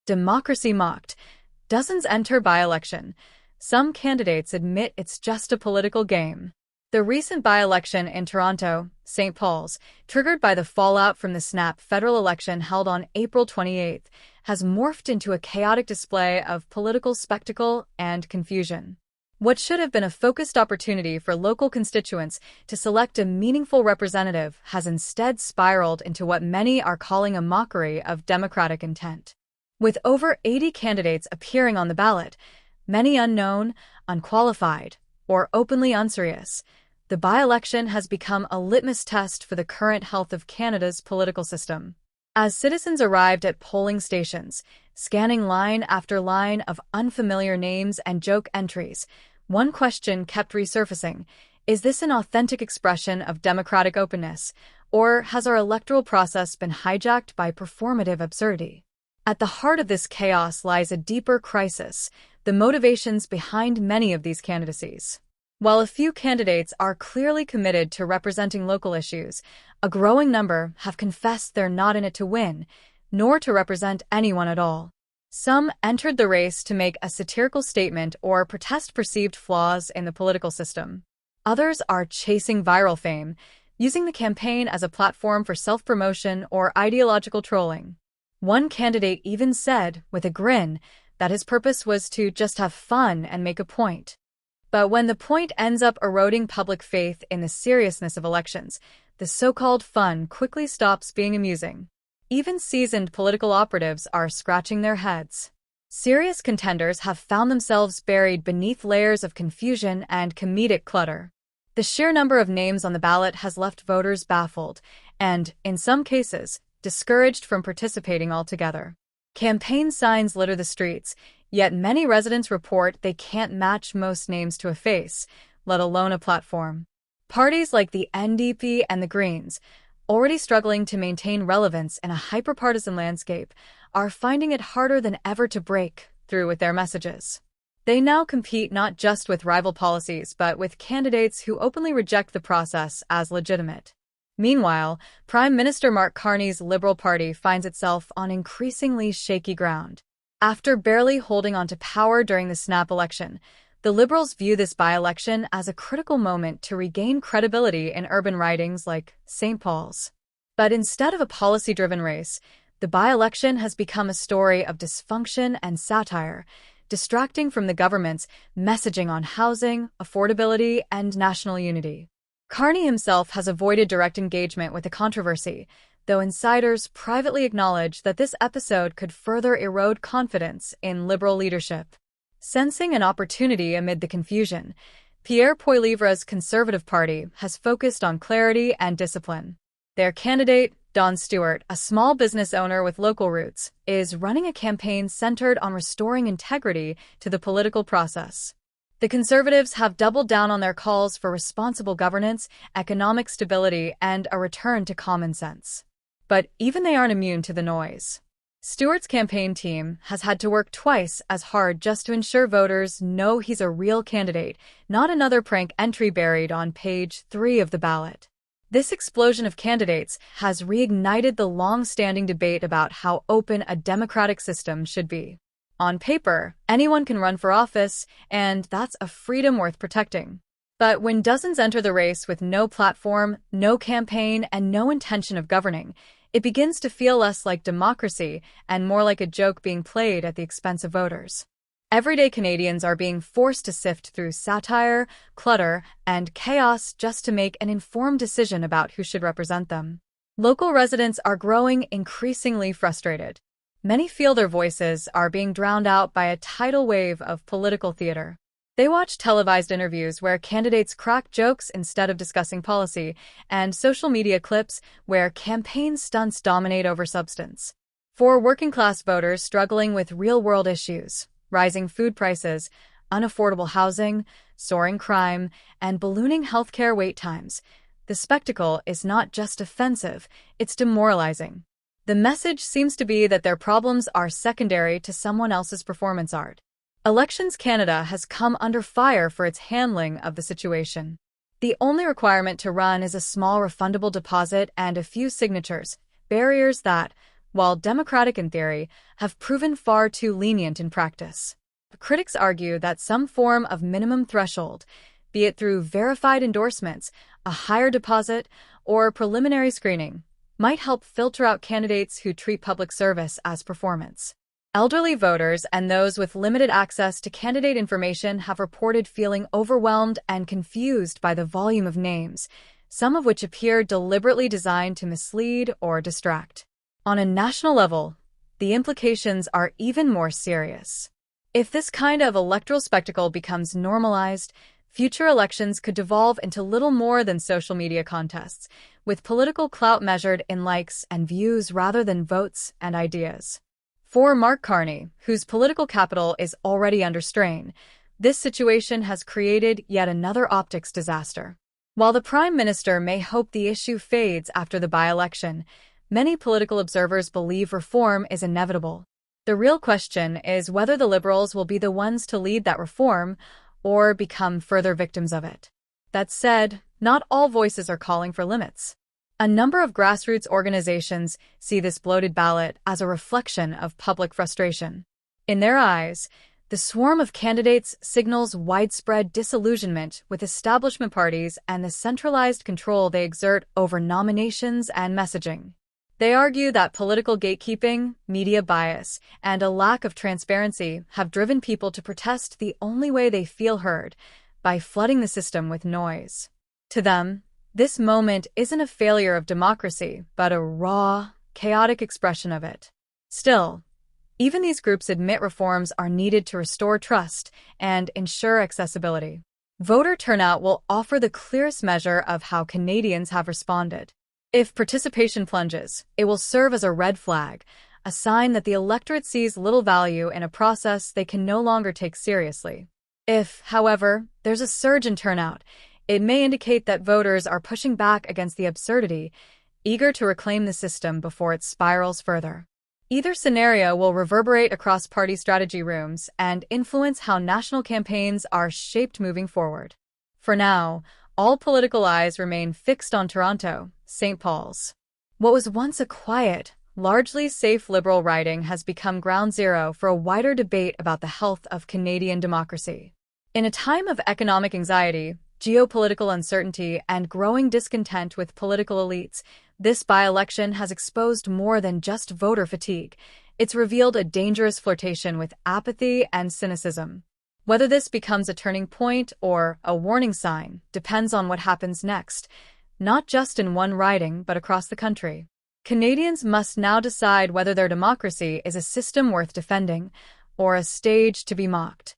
Democracy mocked. Dozens enter by-election. Some candidates admit it's just a political game. The recent by-election in Toronto, St. Paul's, triggered by the fallout from the snap federal election held on April 28, has morphed into a chaotic display of political spectacle and confusion. What should have been a focused opportunity for local constituents to select a meaningful representative has instead spiraled into what many are calling a mockery of democratic intent. With over 80 candidates appearing on the ballot, many unknown, unqualified, or openly unserious, the by-election has become a litmus test for the current health of Canada's political system. As citizens arrived at polling stations, scanning line after line of unfamiliar names and joke entries, one question kept resurfacing: is this an authentic expression of democratic openness, or has our electoral process been hijacked by performative absurdity? At the heart of this chaos lies a deeper crisis: the motivations behind many of these candidacies. While a few candidates are clearly committed to representing local issues, a growing number have confessed they're not in it to win, nor to represent anyone at all. Some entered the race to make a satirical statement or protest perceived flaws in the political system. Others are chasing viral fame, using the campaign as a platform for self-promotion or ideological trolling. One candidate even said, with a grin, that his purpose was to just have fun and make a point. But when the point ends up eroding public faith in the seriousness of elections, the so-called fun quickly stops being amusing. Even seasoned political operatives are scratching their heads. Serious contenders have found themselves buried beneath layers of confusion and comedic clutter. The sheer number of names on the ballot has left voters baffled and, in some cases, discouraged from participating altogether. Campaign signs litter the streets, yet many residents report they can't match most names to a face, let alone a platform. Parties like the NDP and the Greens, already struggling to maintain relevance in a hyper-partisan landscape, are finding it harder than ever to break through with their messages. They now compete not just with rival policies but with candidates who openly reject the process as legitimate. Meanwhile, Prime Minister Mark Carney's Liberal Party finds itself on increasingly shaky ground. After barely holding on to power during the snap election, the Liberals view this by-election as a critical moment to regain credibility in urban ridings like St. Paul's. But instead of a policy-driven race, the by-election has become a story of dysfunction and satire, distracting from the government's messaging on housing, affordability, and national unity. Carney himself has avoided direct engagement with the controversy, though insiders privately acknowledge that this episode could further erode confidence in Liberal leadership. Sensing an opportunity amid the confusion, Pierre Poilievre's Conservative Party has focused on clarity and discipline. Their candidate, Don Stewart, a small business owner with local roots, is running a campaign centered on restoring integrity to the political process. The Conservatives have doubled down on their calls for responsible governance, economic stability, and a return to common sense. But even they aren't immune to the noise. Stewart's campaign team has had to work twice as hard just to ensure voters know he's a real candidate, not another prank entry buried on page 3 of the ballot. This explosion of candidates has reignited the long-standing debate about how open a democratic system should be. On paper, anyone can run for office, and that's a freedom worth protecting. But when dozens enter the race with no platform, no campaign, and no intention of governing, it begins to feel less like democracy and more like a joke being played at the expense of voters. Everyday Canadians are being forced to sift through satire, clutter, and chaos just to make an informed decision about who should represent them. Local residents are growing increasingly frustrated. Many feel their voices are being drowned out by a tidal wave of political theater. They watch televised interviews where candidates crack jokes instead of discussing policy, and social media clips where campaign stunts dominate over substance. For working-class voters struggling with real-world issues, rising food prices, unaffordable housing, soaring crime, and ballooning healthcare wait times, the spectacle is not just offensive, it's demoralizing. The message seems to be that their problems are secondary to someone else's performance art. Elections Canada has come under fire for its handling of the situation. The only requirement to run is a small refundable deposit and a few signatures, barriers that, while democratic in theory, have proven far too lenient in practice. Critics argue that some form of minimum threshold, be it through verified endorsements, a higher deposit, or preliminary screening, might help filter out candidates who treat public service as performance. Elderly voters and those with limited access to candidate information have reported feeling overwhelmed and confused by the volume of names, some of which appear deliberately designed to mislead or distract. On a national level, the implications are even more serious. If this kind of electoral spectacle becomes normalized, future elections could devolve into little more than social media contests, with political clout measured in likes and views rather than votes and ideas. For Mark Carney, whose political capital is already under strain, this situation has created yet another optics disaster. While the Prime Minister may hope the issue fades after the by-election, many political observers believe reform is inevitable. The real question is whether the Liberals will be the ones to lead that reform or become further victims of it. That said, not all voices are calling for limits. A number of grassroots organizations see this bloated ballot as a reflection of public frustration. In their eyes, the swarm of candidates signals widespread disillusionment with establishment parties and the centralized control they exert over nominations and messaging. They argue that political gatekeeping, media bias, and a lack of transparency have driven people to protest the only way they feel heard, by flooding the system with noise. To them, this moment isn't a failure of democracy, but a raw, chaotic expression of it. Still, even these groups admit reforms are needed to restore trust and ensure accessibility. Voter turnout will offer the clearest measure of how Canadians have responded. If participation plunges, it will serve as a red flag, a sign that the electorate sees little value in a process they can no longer take seriously. If, however, there's a surge in turnout, it may indicate that voters are pushing back against the absurdity, eager to reclaim the system before it spirals further. Either scenario will reverberate across party strategy rooms and influence how national campaigns are shaped moving forward. For now, all political eyes remain fixed on Toronto, St. Paul's. What was once a quiet, largely safe Liberal riding has become ground zero for a wider debate about the health of Canadian democracy. In a time of economic anxiety, geopolitical uncertainty, and growing discontent with political elites, this by-election has exposed more than just voter fatigue. It's revealed a dangerous flirtation with apathy and cynicism. Whether this becomes a turning point or a warning sign depends on what happens next, not just in one riding but across the country. Canadians must now decide whether their democracy is a system worth defending or a stage to be mocked.